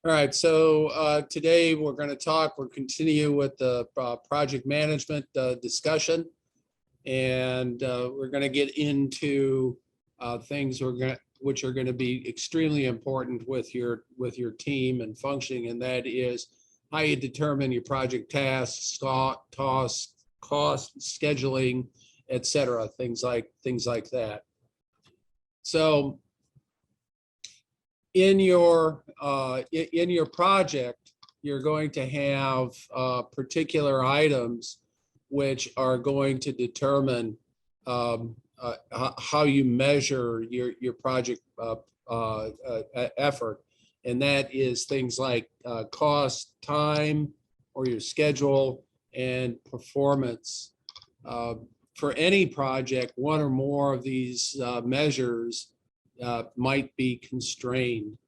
All right, so today we'll continue with the project management discussion. And we're going to get into things which are going to be extremely important with your team and functioning, and that is how you determine your project tasks, cost, scheduling, etc. Things like that. So in your project, you're going to have particular items which are going to determine how you measure your project effort, and that is things like cost, time, or your schedule, and performance. For any project, one or more of these measures might be constrained.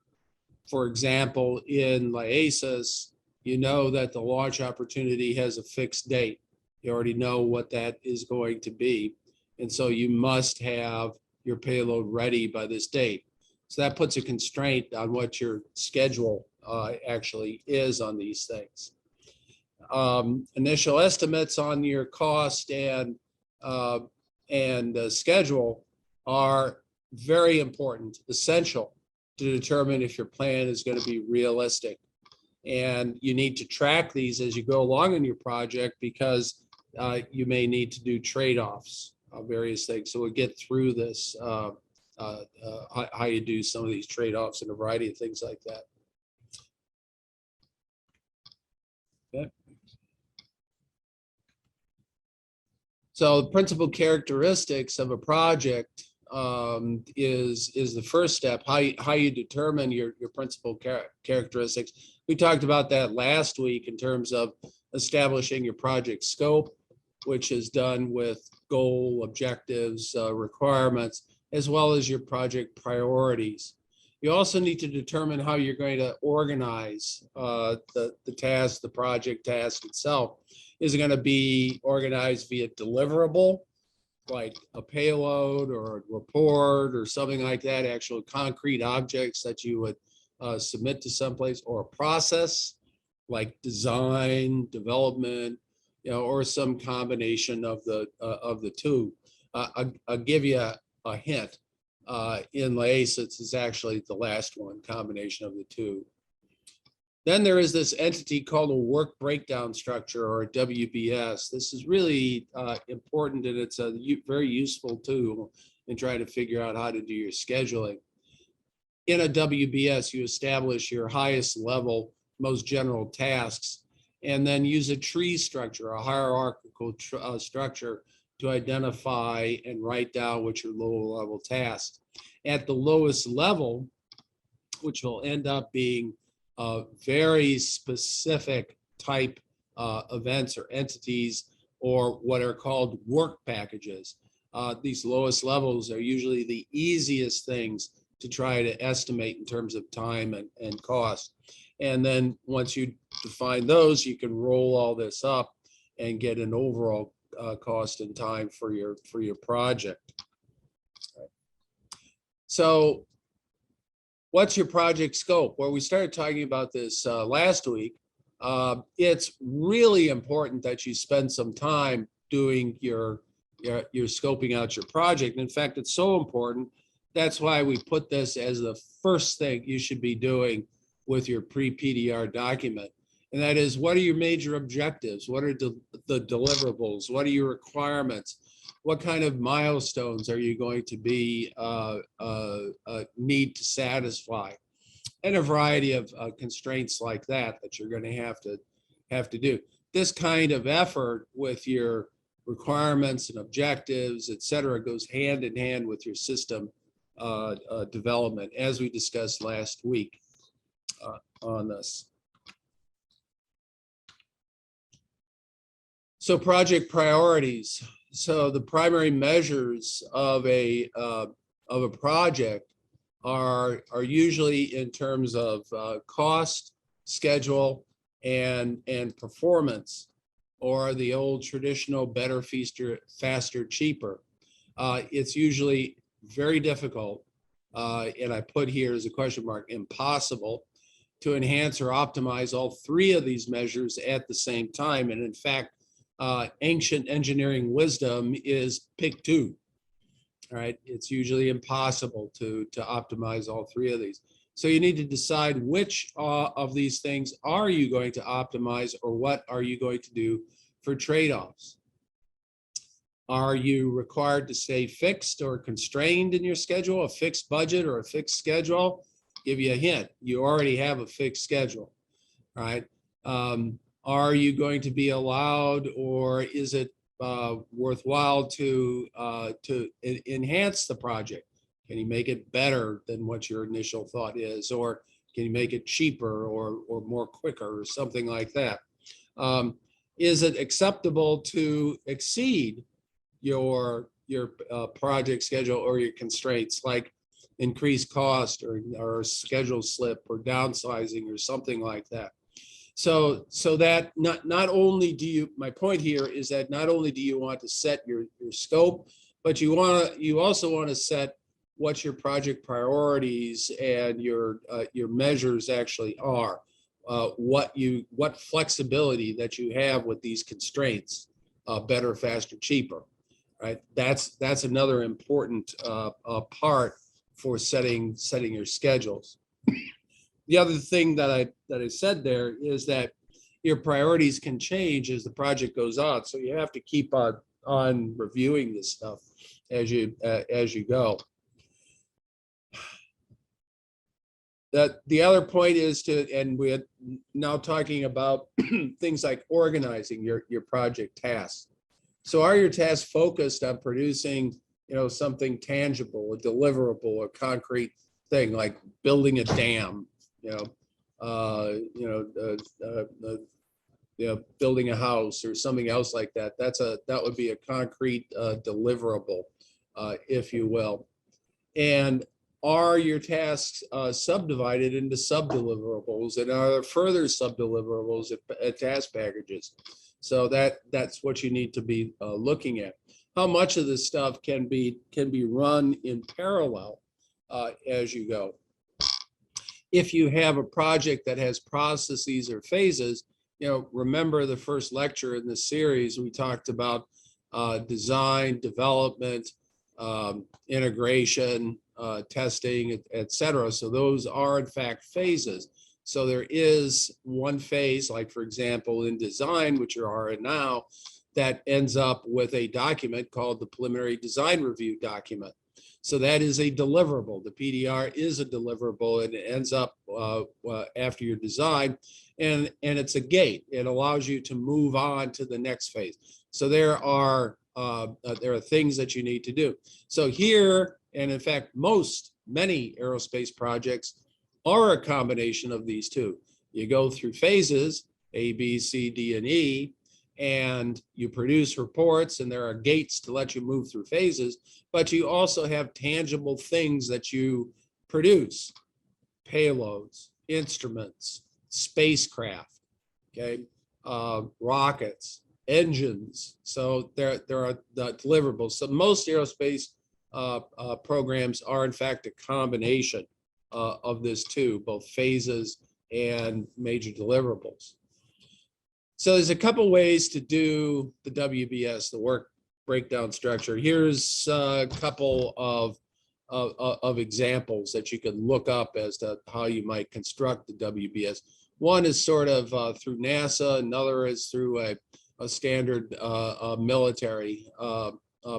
For example, in LIASIS, you know that the launch opportunity has a fixed date. You already know what that is going to be. And so you must have your payload ready by this date. So that puts a constraint on what your schedule actually is on these things. Initial estimates on your cost and schedule are very important, essential to determine if your plan is going to be realistic. And you need to track these as you go along in your project, because you may need to do trade-offs of various things. So we'll get through this, how you do some of these trade-offs and a variety of things like that. Okay. So the principal characteristics of a project is the first step. How you determine your principal characteristics. We talked about that last week in terms of establishing your project scope, which is done with goal, objectives, requirements, as well as your project priorities. You also need to determine how you're going to organize the task, the project task itself. Is it going to be organized via deliverable, like a payload or a report or something like that, actual concrete objects that you would submit to someplace, or a process like design, development, or some combination of the two. I'll give you a hint. In LIASIS, it's actually the last one, combination of the two. Then there is this entity called a work breakdown structure, or a WBS. This is really important, and it's a very useful tool in trying to figure out how to do your scheduling. In a WBS, you establish your highest level, most general tasks, and then use a tree structure, a hierarchical structure, to identify and write down what your lower level tasks. At the lowest level, which will end up being very specific type events or entities, or what are called work packages. These lowest levels are usually the easiest things to try to estimate in terms of time and cost. And then once you define those, you can roll all this up and get an overall cost and time for your project. Right. So what's your project scope? Well, we started talking about this last week. It's really important that you spend some time doing your scoping out your project. In fact, it's so important. That's why we put this as the first thing you should be doing with your pre-PDR document. And that is, what are your major objectives? What are the deliverables? What are your requirements? What kind of milestones are you going to be need to satisfy? And a variety of constraints like that you're going to have to do. This kind of effort with your requirements and objectives, et cetera, goes hand in hand with your system development, as we discussed last week on this. So project priorities. So the primary measures of a project are usually in terms of cost, schedule, and performance, or the old traditional better, faster, cheaper. It's usually very difficult, and I put here as a question mark, impossible, to enhance or optimize all three of these measures at the same time. And in fact, ancient engineering wisdom is pick two. All right, it's usually impossible to optimize all three of these. So you need to decide which of these things are you going to optimize, or what are you going to do for trade-offs. Are you required to stay fixed or constrained in your schedule, a fixed budget or a fixed schedule? Give you a hint, you already have a fixed schedule, right? Are you going to be allowed, or is it worthwhile to enhance the project? Can you make it better than what your initial thought is, or can you make it cheaper or more quicker or something like that? Is it acceptable to exceed your project schedule or your constraints, like increased cost or schedule slip or downsizing or something like that? So that not only do you, my point here is that not only do you want to set your scope, but you also want to set what your project priorities and your measures actually are, what flexibility that you have with these constraints, better, faster, cheaper, right? That's another important part for setting your schedules. The other thing that I said there is that your priorities can change as the project goes on, so you have to keep on reviewing this stuff as you go. The other point is and we're now talking about things like organizing your project tasks. So are your tasks focused on producing, something tangible, a deliverable, a concrete thing, like building a dam, building a house or something else like that? That would be a concrete deliverable, if you will. And are your tasks subdivided into subdeliverables, and are there further subdeliverables at task packages? So that's what you need to be looking at. How much of this stuff can be run in parallel as you go? If you have a project that has processes or phases, remember the first lecture in this series, we talked about design, development, integration, testing, et cetera. So those are in fact phases. So there is one phase, like for example, in design, which you are in now, that ends up with a document called the preliminary design review document. So that is a deliverable. The PDR is a deliverable, and it ends up after your design, and it's a gate. It allows you to move on to the next phase. So there are things that you need to do. So here, and in fact, many aerospace projects are a combination of these two. You go through phases, A, B, C, D, and E, and you produce reports, and there are gates to let you move through phases, but you also have tangible things that you produce: payloads, instruments, spacecraft, okay, rockets, engines. So there are the deliverables. So most aerospace programs are in fact a combination of this too, both phases and major deliverables. So there's a couple ways to do the WBS, the work breakdown structure. Here's a couple of examples that you can look up as to how you might construct the WBS. One is sort of through NASA, another is through a standard military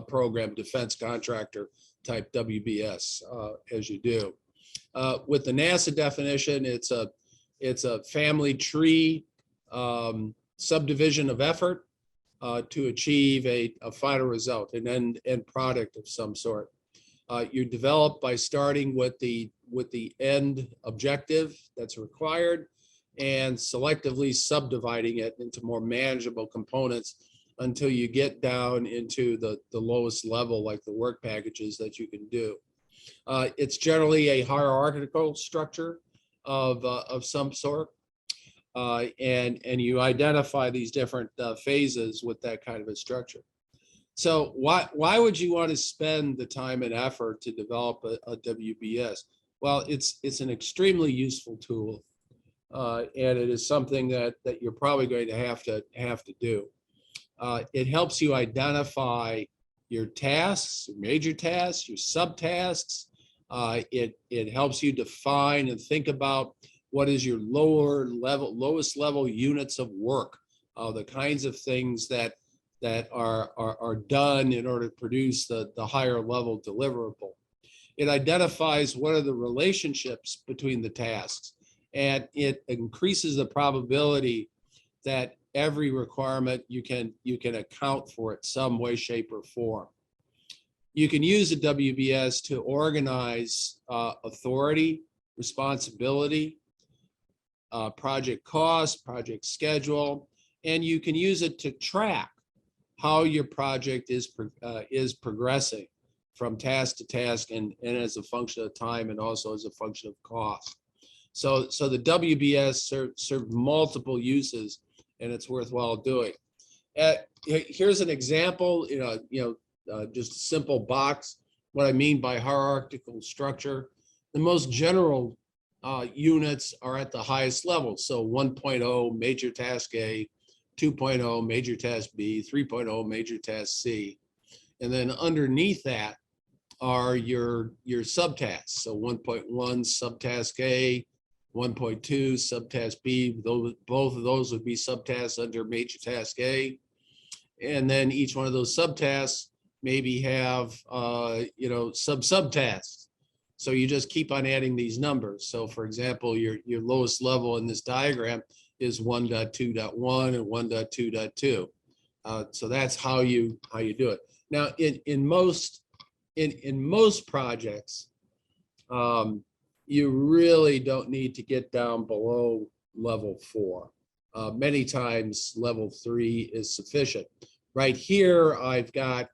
program, defense contractor type WBS, as you do. With the NASA definition, it's a family tree subdivision of effort to achieve a final result, an end product of some sort. You develop by starting with the end objective that's required, and selectively subdividing it into more manageable components until you get down into the lowest level, like the work packages that you can do. It's generally a hierarchical structure of some sort. And you identify these different phases with that kind of a structure. So why would you want to spend the time and effort to develop a WBS? Well, it's an extremely useful tool. and it is something that you're probably going to have to do. It helps you identify your tasks, your major tasks, your subtasks. It helps you define and think about what is your lowest level units of work, the kinds of things that are done in order to produce the higher level deliverable. It identifies what are the relationships between the tasks, and it increases the probability that every requirement you can account for it some way, shape, or form. You can use a WBS to organize authority, responsibility, project cost, project schedule, and you can use it to track how your project is progressing from task to task, and as a function of time and also as a function of cost. So the WBS serve multiple uses, and it's worthwhile doing. Here's an example, just a simple box. What I mean by hierarchical structure, the most general units are at the highest level. So 1.0 major task A, 2.0 major task B, 3.0 major task C. And then underneath that are your subtasks. So 1.1 subtask A, 1.2 subtask B, both of those would be subtasks under major task A. And then each one of those subtasks maybe have subtasks. So you just keep on adding these numbers. So for example, your lowest level in this diagram is 1.2.1 and 1.2.2. So that's how you do it. Now in most projects, you really don't need to get down below level 4. Many times level 3 is sufficient. Right here, I've got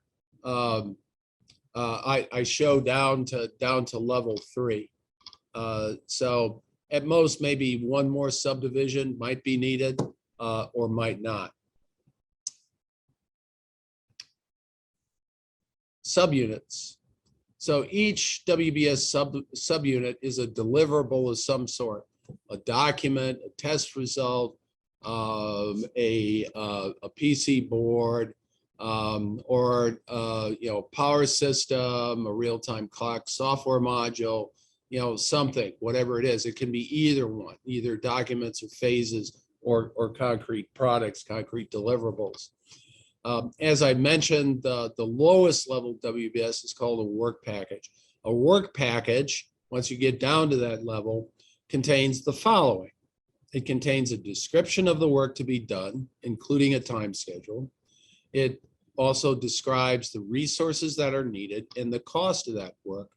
I show down to level 3. So at most, maybe one more subdivision might be needed or might not. Subunits. So each WBS subunit is a deliverable of some sort, a document, a test result, a PC board, or power system, a real-time clock software module, something, whatever it is. It can be either one, either documents or phases or concrete products, concrete deliverables. As I mentioned, the lowest level WBS is called a work package. A work package, once you get down to that level, contains the following. It contains a description of the work to be done, including a time schedule. It also describes the resources that are needed and the cost of that work.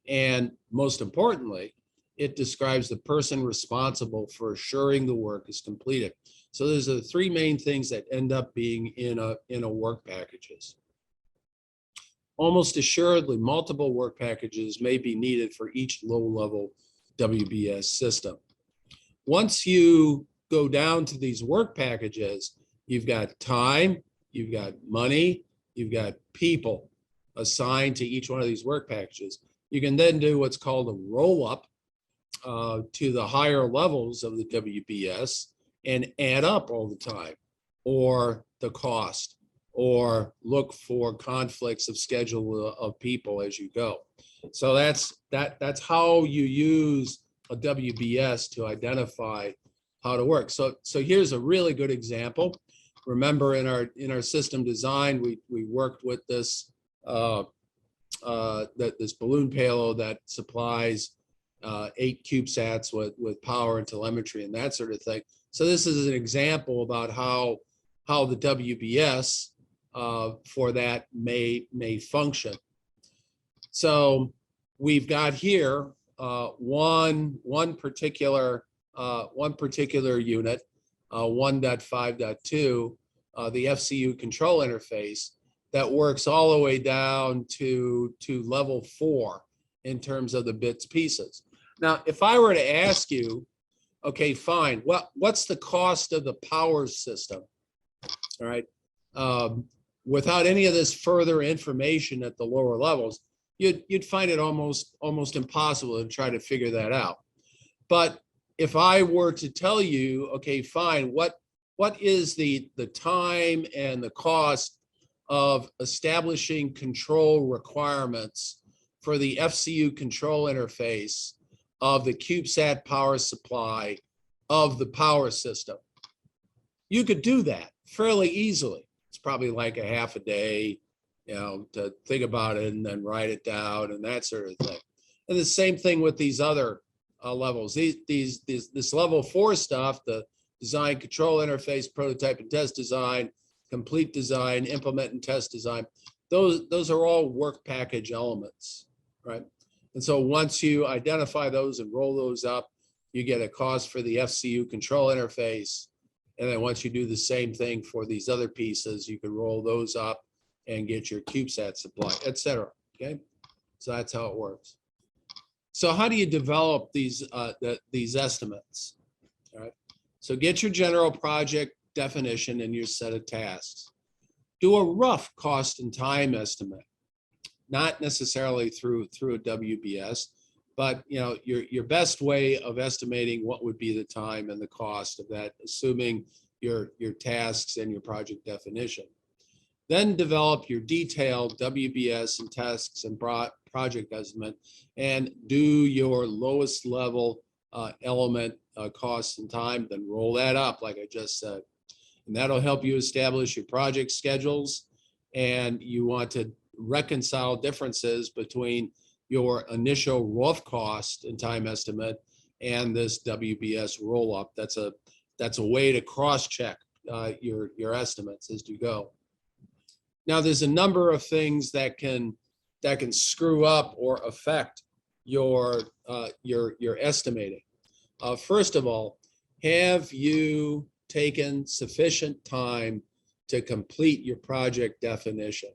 And most importantly, it describes the person responsible for assuring the work is completed. So there's the three main things that end up being in a work packages. Almost assuredly, multiple work packages may be needed for each low-level WBS system. Once you go down to these work packages, you've got time, you've got money, you've got people assigned to each one of these work packages. You can then do what's called a roll-up to the higher levels of the WBS and add up all the time, or the cost, or look for conflicts of schedule of people as you go. So that's how you use a WBS to identify how to work. So here's a really good example. Remember, in our system design, we worked with this this balloon payload that supplies 8 CubeSats with power and telemetry and that sort of thing. So this is an example about how the WBS for that may function. So we've got here one particular unit, 1.5.2, the FCU control interface that works all the way down to level 4 in terms of the bits pieces. Now, if I were to ask you, okay, fine, what's the cost of the power system? All right, without any of this further information at the lower levels, you'd find it almost impossible to try to figure that out. But if I were to tell you, okay, fine, what is the time and the cost of establishing control requirements for the FCU control interface of the CubeSat power supply of the power system? You could do that fairly easily. It's probably like a half a day, to think about it and then write it down and that sort of thing. And the same thing with these other levels. This level 4 stuff, the design, control interface, prototype and test design, complete design, implement and test design, those are all work package elements, right? And so once you identify those and roll those up, you get a cost for the FCU control interface. And then once you do the same thing for these other pieces, you can roll those up and get your CubeSat supply, et cetera. Okay, so that's how it works. So how do you develop these estimates? All right. So get your general project definition and your set of tasks. Do a rough cost and time estimate, not necessarily through a WBS, but your best way of estimating what would be the time and the cost of that, assuming your tasks and your project definition. Then develop your detailed WBS and tasks and project estimate, and do your lowest level element cost and time, then roll that up like I just said. And that'll help you establish your project schedules, and you want to reconcile differences between your initial rough cost and time estimate and this WBS roll up. That's a way to cross-check your estimates as you go. Now, there's a number of things that can screw up or affect your estimating. First of all, have you taken sufficient time to complete your project definition?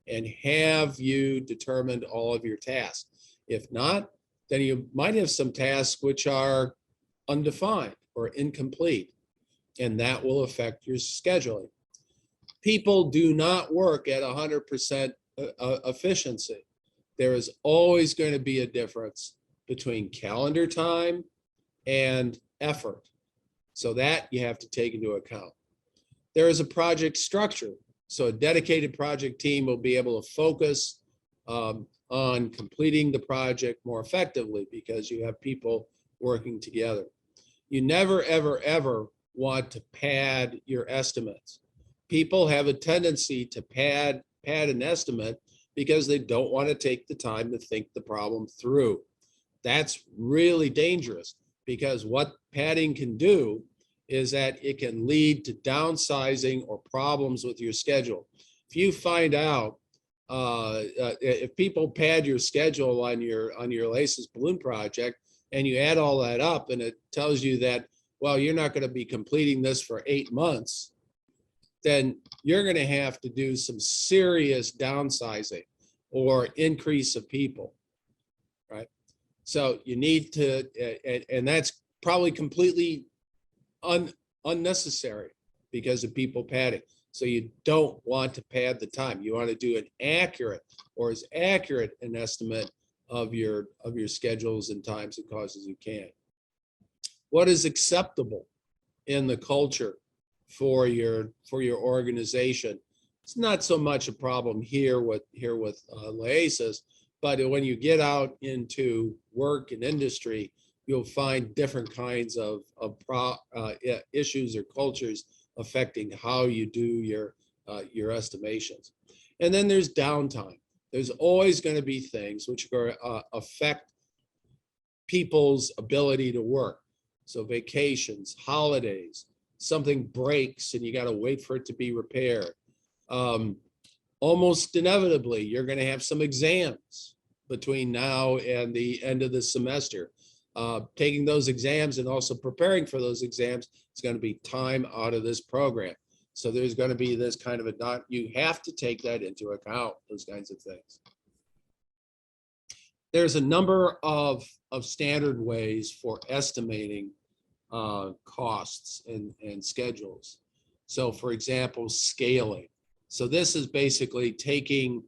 And have you determined all of your tasks? If not, then you might have some tasks which are undefined or incomplete, and that will affect your scheduling. People do not work at 100% efficiency. There is always going to be a difference between calendar time and effort. So that you have to take into account. There is a project structure. So a dedicated project team will be able to focus on completing the project more effectively because you have people working together. You never, ever, ever want to pad your estimates. People have a tendency to pad an estimate because they don't want to take the time to think the problem through. That's really dangerous because what padding can do is that it can lead to downsizing or problems with your schedule. If you find out, if people pad your schedule on your LACES balloon project and you add all that up and it tells you that, well, you're not going to be completing this for 8 months, then you're going to have to do some serious downsizing or increase of people, right? So you need to, and that's probably completely unnecessary because of people padding. So you don't want to pad the time. You want to do an accurate or as accurate an estimate of your schedules and times and costs as you can. What is acceptable in the culture for your organization? It's not so much a problem here with LACES, but when you get out into work and industry, you'll find different kinds of issues or cultures affecting how you do your estimations. And then there's downtime. There's always going to be things which affect people's ability to work. So vacations, holidays, something breaks and you got to wait for it to be repaired. Almost inevitably, you're going to have some exams between now and the end of the semester. Taking those exams and also preparing for those exams is going to be time out of this program. So there's going to be this kind of you have to take that into account, those kinds of things. There's a number of standard ways for estimating costs and schedules. So for example, scaling. So this is basically taking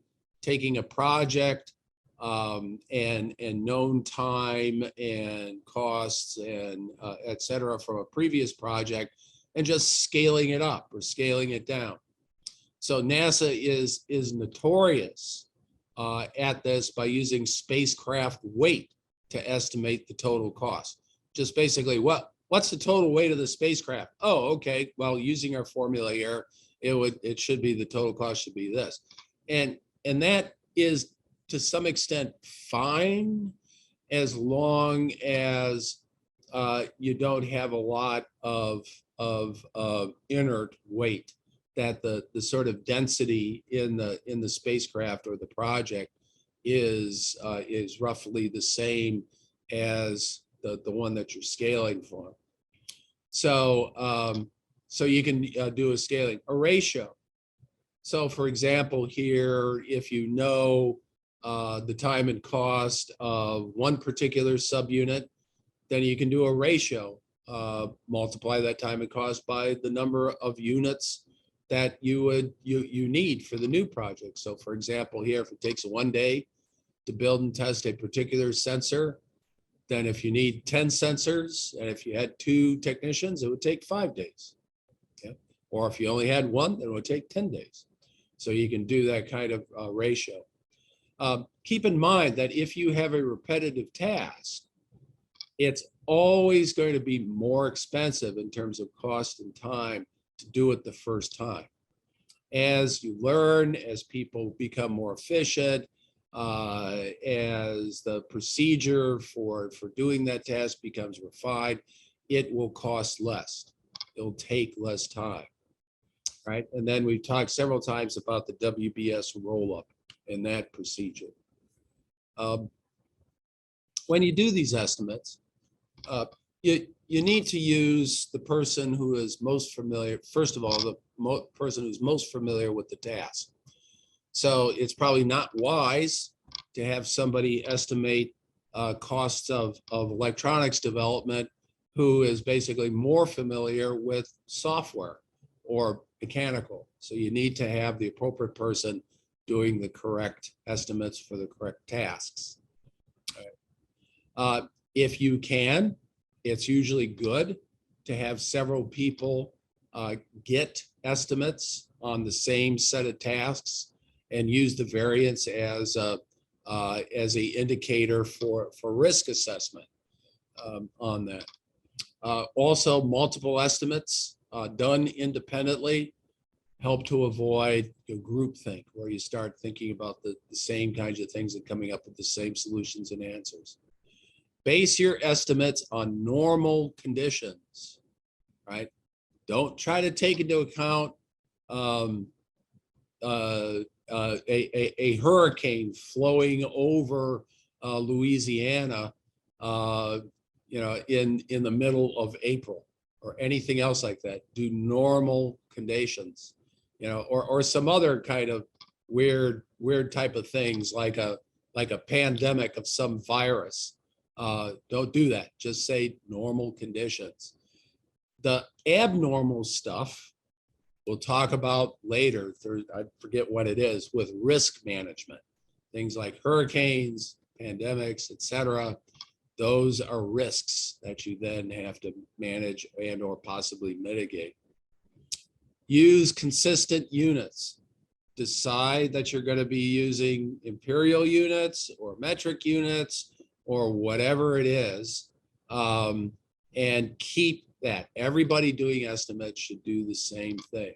a project and known time and costs and et cetera from a previous project, and just scaling it up or scaling it down. So NASA is notorious at this by using spacecraft weight to estimate the total cost. Just basically, what's the total weight of the spacecraft? Oh, okay. Well, using our formula here, it should be the total cost should be this, and that is to some extent fine, as long as you don't have a lot of inert weight, that the sort of density in the spacecraft or the project is roughly the same as the one that you're scaling for. So so you can do a scaling, a ratio. So for example, here, if you know the time and cost of one particular subunit, then you can do a ratio, multiply that time and cost by the number of units that you need for the new project. So for example, here, if it takes 1 day to build and test a particular sensor, then if you need 10 sensors, and if you had 2 technicians, it would take 5 days. Okay? Or if you only had 1, then it would take 10 days. So you can do that kind of ratio. Keep in mind that if you have a repetitive task, it's always going to be more expensive in terms of cost and time to do it the first time. As you learn, as people become more efficient, as the procedure for doing that task becomes refined, it will cost less. It'll take less time, right? And then we've talked several times about the WBS roll-up and that procedure. When you do these estimates, you need to use the person who is most familiar, first of all, the person who's most familiar with the task. So it's probably not wise to have somebody estimate costs of electronics development who is basically more familiar with software or mechanical. So you need to have the appropriate person doing the correct estimates for the correct tasks. If you can, it's usually good to have several people get estimates on the same set of tasks and use the variance as a indicator for risk assessment on that. Also, multiple estimates done independently help to avoid groupthink, where you start thinking about the same kinds of things and coming up with the same solutions and answers. Base your estimates on normal conditions, right? Don't try to take into account a hurricane flowing over Louisiana, in the middle of April or anything else like that. Do normal conditions, or some other kind of weird type of things like a pandemic of some virus. Don't do that. Just say normal conditions. The abnormal stuff we'll talk about later. I forget what it is, with risk management. Things like hurricanes, pandemics, etc. Those are risks that you then have to manage and or possibly mitigate. Use consistent units. Decide that you're going to be using imperial units or metric units or whatever it is, and keep that. Everybody doing estimates should do the same thing.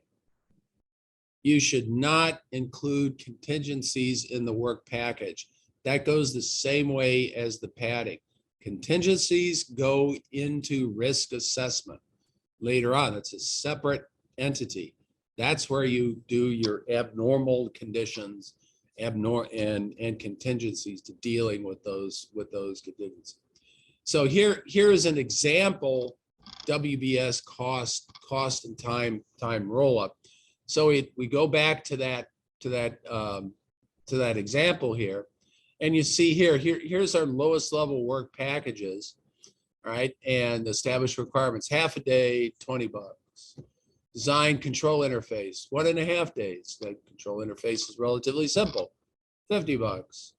You should not include contingencies in the work package. That goes the same way as the padding. Contingencies go into risk assessment later on. It's a separate entity. That's where you do your abnormal conditions and contingencies to dealing with those contingencies. So here is an example WBS cost and time roll up. So we go back to that example here, and you see here's our lowest level work packages, right? And established requirements: half a day, $20. Design control interface, 1.5 days. The control interface is relatively simple, $50.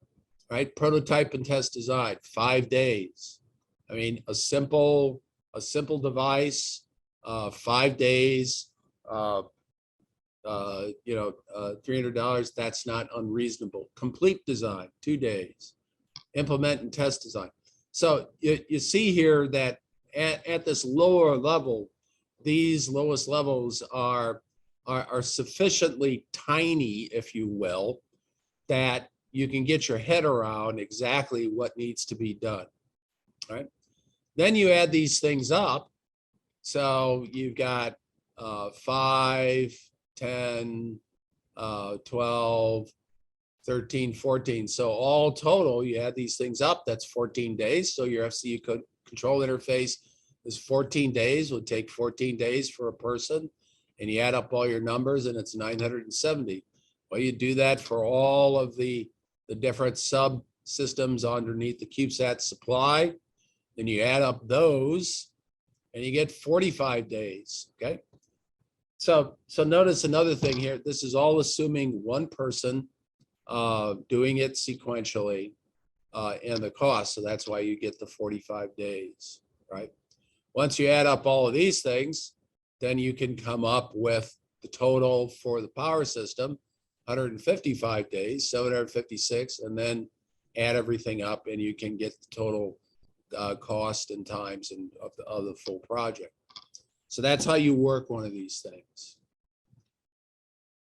right? Prototype and test design, 5 days. I mean, a simple device, 5 days, $300, that's not unreasonable. Complete design, 2 days. Implement and test design. So you see here that at this lower level, these lowest levels are sufficiently tiny, if you will, that you can get your head around exactly what needs to be done, right? Then you add these things up. So you've got 5, 10, 12, 13, 14. So all total, you add these things up, that's 14 days. So your FCU control interface is 14 days, would take 14 days for a person. And you add up all your numbers and it's 970. Well, you do that for all of the different subsystems underneath the CubeSat supply. Then you add up those and you get 45 days, okay? So notice another thing here. This is all assuming one person doing it sequentially and the cost. So that's why you get the 45 days, right? Once you add up all of these things, then you can come up with the total for the power system, 155 days, 756, and then add everything up and you can get the total cost and times and of the full project. So that's how you work one of these things.